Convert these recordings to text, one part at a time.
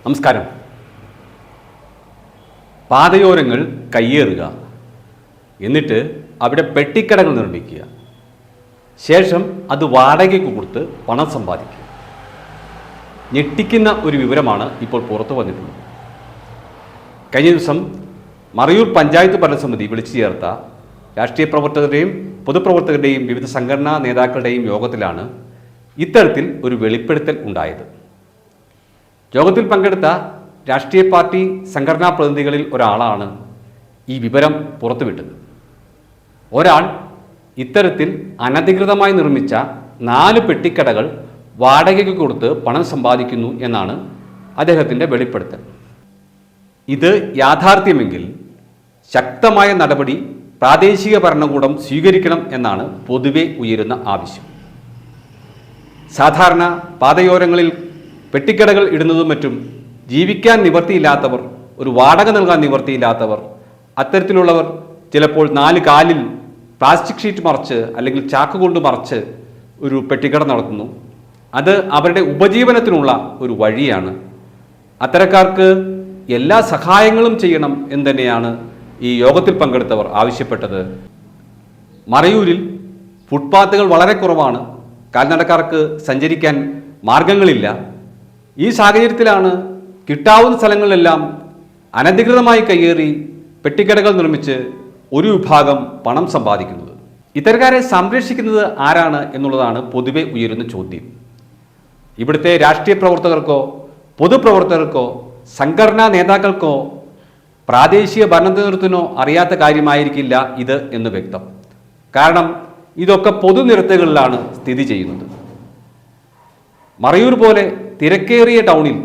നമസ്കാരം. പാതയോരങ്ങൾ കയ്യേറുക, എന്നിട്ട് അവിടെ പെട്ടിക്കടകൾ നിർമ്മിക്കുക, ശേഷം അത് വാടകയ്ക്ക് കൊടുത്ത് പണം സമ്പാദിക്കുക. ഞെട്ടിക്കുന്ന ഒരു വിവരമാണ് ഇപ്പോൾ പുറത്തു വന്നിട്ടുള്ളത്. കഴിഞ്ഞ ദിവസം മറയൂർ പഞ്ചായത്ത് ഭരണസമിതി വിളിച്ചു ചേർത്ത രാഷ്ട്രീയ പ്രവർത്തകരുടെയും പൊതുപ്രവർത്തകരുടെയും വിവിധ സംഘടനാ നേതാക്കളുടെയും യോഗത്തിലാണ് ഇത്തരത്തിൽ ഒരു വെളിപ്പെടുത്തൽ ഉണ്ടായത്. യോഗത്തിൽ പങ്കെടുത്ത രാഷ്ട്രീയ പാർട്ടി സംഘടനാ പ്രതിനിധികളിൽ ഒരാളാണ് ഈ വിവരം പുറത്തുവിട്ടത്. ഒരാൾ ഇത്തരത്തിൽ അനധികൃതമായി നിർമ്മിച്ച 4 പെട്ടിക്കടകൾ വാടകയ്ക്ക് കൊടുത്ത് പണം സമ്പാദിക്കുന്നു എന്നാണ് അദ്ദേഹത്തിൻ്റെ വെളിപ്പെടുത്തൽ. ഇത് യാഥാർത്ഥ്യമെങ്കിൽ ശക്തമായ നടപടി പ്രാദേശിക ഭരണകൂടം സ്വീകരിക്കണം എന്നാണ് പൊതുവെ ഉയരുന്ന ആവശ്യം. സാധാരണ പാതയോരങ്ങളിൽ പെട്ടിക്കടകൾ ഇടുന്നതും മറ്റും ജീവിക്കാൻ നിവൃത്തിയില്ലാത്തവർ, ഒരു വാടക നൽകാൻ നിവൃത്തിയില്ലാത്തവർ, അത്തരത്തിലുള്ളവർ ചിലപ്പോൾ 4 കാലിൽ പ്ലാസ്റ്റിക് ഷീറ്റ് മറച്ച് അല്ലെങ്കിൽ ചാക്ക് കൊണ്ട് മറച്ച് ഒരു പെട്ടിക്കട നടത്തുന്നു. അത് അവരുടെ ഉപജീവനത്തിനുള്ള ഒരു വഴിയാണ്. അത്തരക്കാർക്ക് എല്ലാ സഹായങ്ങളും ചെയ്യണം എന്ന് തന്നെയാണ് ഈ യോഗത്തിൽ പങ്കെടുത്തവർ ആവശ്യപ്പെട്ടത്. മറയൂരിൽ ഫുട്പാത്തുകൾ വളരെ കുറവാണ്, കാൽനടക്കാർക്ക് സഞ്ചരിക്കാൻ മാർഗങ്ങളില്ല. ഈ സാഹചര്യത്തിലാണ് കിട്ടാവുന്ന സ്ഥലങ്ങളിലെല്ലാം അനധികൃതമായി കയ്യേറി പെട്ടിക്കടകൾ നിർമ്മിച്ച് ഒരു വിഭാഗം പണം സമ്പാദിക്കുന്നത്. ഇത്തരക്കാരെ സംരക്ഷിക്കുന്നത് ആരാണ് എന്നുള്ളതാണ് പൊതുവെ ഉയരുന്ന ചോദ്യം. ഇവിടുത്തെ രാഷ്ട്രീയ പ്രവർത്തകർക്കോ പൊതുപ്രവർത്തകർക്കോ സംഘടനാ നേതാക്കൾക്കോ പ്രാദേശിക ഭരണതന്ത്രത്തിനോ അറിയാത്ത കാര്യമായിരിക്കില്ല ഇത് എന്ന് വ്യക്തം. കാരണം ഇതൊക്കെ പൊതുനിരത്തുകളിലാണ് സ്ഥിതി ചെയ്യുന്നത്. മറയൂർ പോലെ തിരക്കേറിയ ടൗണിൽ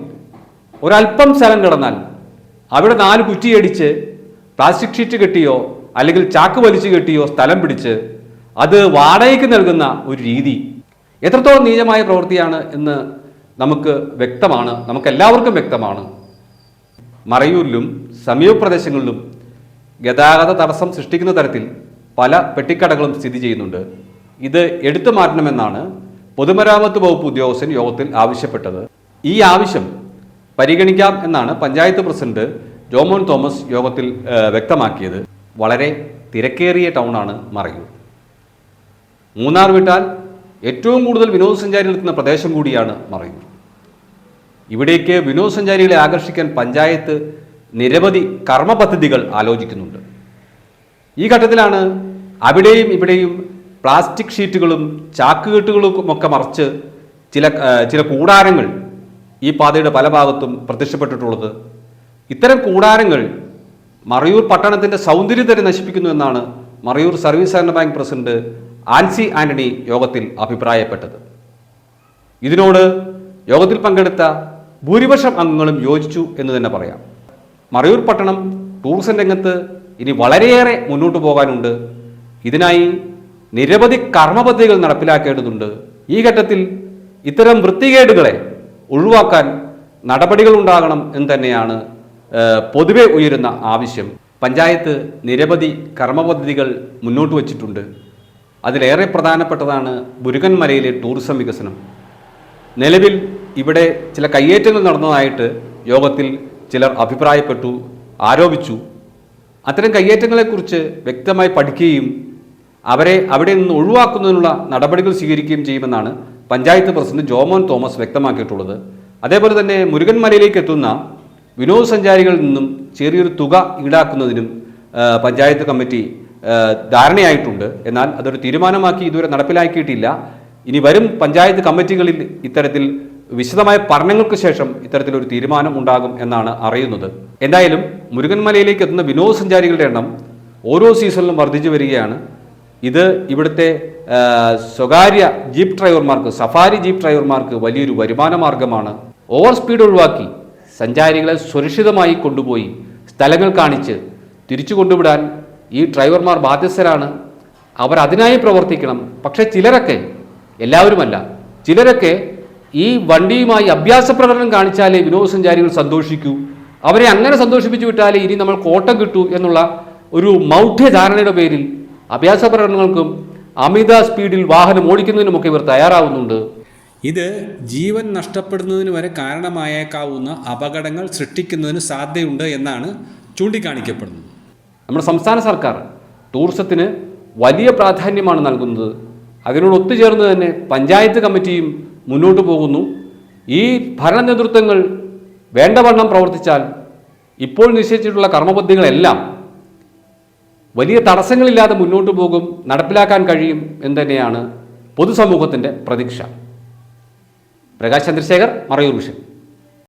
ഒരല്പം സ്ഥലം കിടന്നാൽ അവിടെ 4 കുറ്റിയടിച്ച് പ്ലാസ്റ്റിക് ഷീറ്റ് കെട്ടിയോ അല്ലെങ്കിൽ ചാക്ക് വലിച്ചു കെട്ടിയോ സ്ഥലം പിടിച്ച് അത് വാടകയ്ക്ക് നൽകുന്ന ഒരു രീതി എത്രത്തോളം നീചമായ പ്രവൃത്തിയാണ് എന്ന് നമുക്കെല്ലാവർക്കും വ്യക്തമാണ്. മറയൂരിലും സമീപ പ്രദേശങ്ങളിലും ഗതാഗത തടസ്സം സൃഷ്ടിക്കുന്ന തരത്തിൽ പല പെട്ടിക്കടകളും സ്ഥിതി ചെയ്യുന്നുണ്ട്. ഇത് എടുത്തു മാറ്റണമെന്നാണ് പൊതുമരാമത്ത് വകുപ്പ് ഉദ്യോഗസ്ഥൻ യോഗത്തിൽ ആവശ്യപ്പെട്ടത്. ഈ ആവശ്യം പരിഗണിക്കാം എന്നാണ് പഞ്ചായത്ത് പ്രസിഡന്റ് ജോമോൻ തോമസ് യോഗത്തിൽ വ്യക്തമാക്കിയത്. വളരെ തിരക്കേറിയ ടൗണാണ് മറയൂർ. മൂന്നാർ വിട്ടാൽ ഏറ്റവും കൂടുതൽ വിനോദസഞ്ചാരികൾ എത്തുന്ന പ്രദേശം കൂടിയാണ് മറയൂർ. ഇവിടേക്ക് വിനോദസഞ്ചാരികളെ ആകർഷിക്കാൻ പഞ്ചായത്ത് നിരവധി കർമ്മ പദ്ധതികൾ ആലോചിക്കുന്നുണ്ട്. ഈ ഘട്ടത്തിലാണ് അവിടെയും ഇവിടെയും പ്ലാസ്റ്റിക് ഷീറ്റുകളും ചാക്കുകെട്ടുകളും ഒക്കെ മറച്ച് ചില കൂടാരങ്ങൾ ഈ പാതയുടെ പല ഭാഗത്തും പ്രത്യക്ഷപ്പെട്ടിട്ടുള്ളത്. ഇത്തരം കൂടാരങ്ങൾ മറയൂർ പട്ടണത്തിൻ്റെ സൗന്ദര്യത്തെ നശിപ്പിക്കുന്നു എന്നാണ് മറയൂർ സർവീസ് സഹകരണ ബാങ്ക് പ്രസിഡന്റ് ആൻസി ആന്റണി യോഗത്തിൽ അഭിപ്രായപ്പെട്ടത്. ഇതിനോട് യോഗത്തിൽ പങ്കെടുത്ത ഭൂരിപക്ഷം അംഗങ്ങളും യോജിച്ചു എന്ന് തന്നെ പറയാം. മറയൂർ പട്ടണം ടൂറിസം രംഗത്ത് ഇനി വളരെയേറെ മുന്നോട്ട് പോകാനുണ്ട്. ഇതിനായി നിരവധി കർമ്മ പദ്ധതികൾ നടപ്പിലാക്കേണ്ടതുണ്ട്. ഈ ഘട്ടത്തിൽ ഇത്തരം വൃത്തികേടുകളെ ഒഴിവാക്കാൻ നടപടികൾ ഉണ്ടാകണം എന്ന് തന്നെയാണ് പൊതുവെ ഉയരുന്ന ആവശ്യം. പഞ്ചായത്ത് നിരവധി കർമ്മ പദ്ധതികൾ മുന്നോട്ട് വച്ചിട്ടുണ്ട്. അതിലേറെ പ്രധാനപ്പെട്ടതാണ് മുരുകൻമലയിലെ ടൂറിസം വികസനം. നിലവിൽ ഇവിടെ ചില കയ്യേറ്റങ്ങൾ നടന്നതായിട്ട് യോഗത്തിൽ ചിലർ അഭിപ്രായപ്പെട്ടു, ആരോപിച്ചു. അത്തരം കയ്യേറ്റങ്ങളെക്കുറിച്ച് വ്യക്തമായി പഠിക്കുകയും അവരെ അവിടെ നിന്ന് ഒഴിവാക്കുന്നതിനുള്ള നടപടികൾ സ്വീകരിക്കുകയും ചെയ്യുമെന്നാണ് പഞ്ചായത്ത് പ്രസിഡന്റ് ജോമോൻ തോമസ് വ്യക്തമാക്കിയിട്ടുള്ളത്. അതേപോലെ തന്നെ മുരുകൻമലയിലേക്ക് എത്തുന്ന വിനോദസഞ്ചാരികളിൽ നിന്നും ചെറിയൊരു തുക ഈടാക്കുന്നതിനും പഞ്ചായത്ത് കമ്മിറ്റി ധാരണയായിട്ടുണ്ട്. എന്നാൽ അതൊരു തീരുമാനമാക്കി ഇതുവരെ നടപ്പിലാക്കിയിട്ടില്ല. ഇനി വരും പഞ്ചായത്ത് കമ്മിറ്റികളിൽ ഇത്തരത്തിൽ വിശദമായ പഠനങ്ങൾക്ക് ശേഷം ഇത്തരത്തിലൊരു തീരുമാനം ഉണ്ടാകും എന്നാണ് അറിയുന്നത്. എന്തായാലും മുരുകൻമലയിലേക്ക് എത്തുന്ന വിനോദസഞ്ചാരികളുടെ എണ്ണം ഓരോ സീസണിലും വർദ്ധിച്ചു വരികയാണ്. ഇത് ഇവിടുത്തെ സ്വകാര്യ ജീപ്പ് ഡ്രൈവർമാർക്ക്, സഫാരി ജീപ്പ് ഡ്രൈവർമാർക്ക് വലിയൊരു വരുമാന മാർഗമാണ്. ഓവർ സ്പീഡ് ഒഴിവാക്കി സഞ്ചാരികളെ സുരക്ഷിതമായി കൊണ്ടുപോയി സ്ഥലങ്ങൾ കാണിച്ച് തിരിച്ചു കൊണ്ടുവിടാൻ ഈ ഡ്രൈവർമാർ ബാധ്യസ്ഥരാണ്. അവർ അതിനായി പ്രവർത്തിക്കണം. പക്ഷേ ചിലരൊക്കെ, എല്ലാവരുമല്ല, ചിലരൊക്കെ ഈ വണ്ടിയുമായി അഭ്യാസ പ്രകടനം കാണിച്ചാലേ വിനോദസഞ്ചാരികൾ സന്തോഷിക്കൂ, അവരെ അങ്ങനെ സന്തോഷിപ്പിച്ചു വിട്ടാലേ ഇനി നമ്മൾ കോട്ടം കിട്ടൂ എന്നുള്ള ഒരു മൗഢ്യധാരണയുടെ പേരിൽ അഭ്യാസ പ്രകടനങ്ങൾക്കും അമിത സ്പീഡിൽ വാഹനം ഓടിക്കുന്നതിനുമൊക്കെ ഇവർ തയ്യാറാവുന്നുണ്ട്. ഇത് ജീവൻ നഷ്ടപ്പെടുന്നതിന് വരെ കാരണമായേക്കാവുന്ന അപകടങ്ങൾ സൃഷ്ടിക്കുന്നതിന് സാധ്യതയുണ്ട് എന്നാണ് ചൂണ്ടിക്കാണിക്കപ്പെടുന്നത്. നമ്മുടെ സംസ്ഥാന സർക്കാർ ടൂറിസത്തിന് വലിയ പ്രാധാന്യമാണ് നൽകുന്നത്. അതിനോട് ഒത്തുചേർന്ന് തന്നെ പഞ്ചായത്ത് കമ്മിറ്റിയും മുന്നോട്ട് പോകുന്നു. ഈ ഭരണ നേതൃത്വങ്ങൾ വേണ്ടവണ്ണം പ്രവർത്തിച്ചാൽ ഇപ്പോൾ നിശ്ചയിച്ചിട്ടുള്ള കർമ്മപദ്ധതികളെല്ലാം വലിയ തടസ്സങ്ങളില്ലാതെ മുന്നോട്ട് പോകും, നടപ്പിലാക്കാൻ കഴിയും എന്ന് തന്നെയാണ് പൊതുസമൂഹത്തിൻ്റെ പ്രതീക്ഷ. പ്രകാശ് ചന്ദ്രശേഖർ, മറയൂർ വിഷൻ.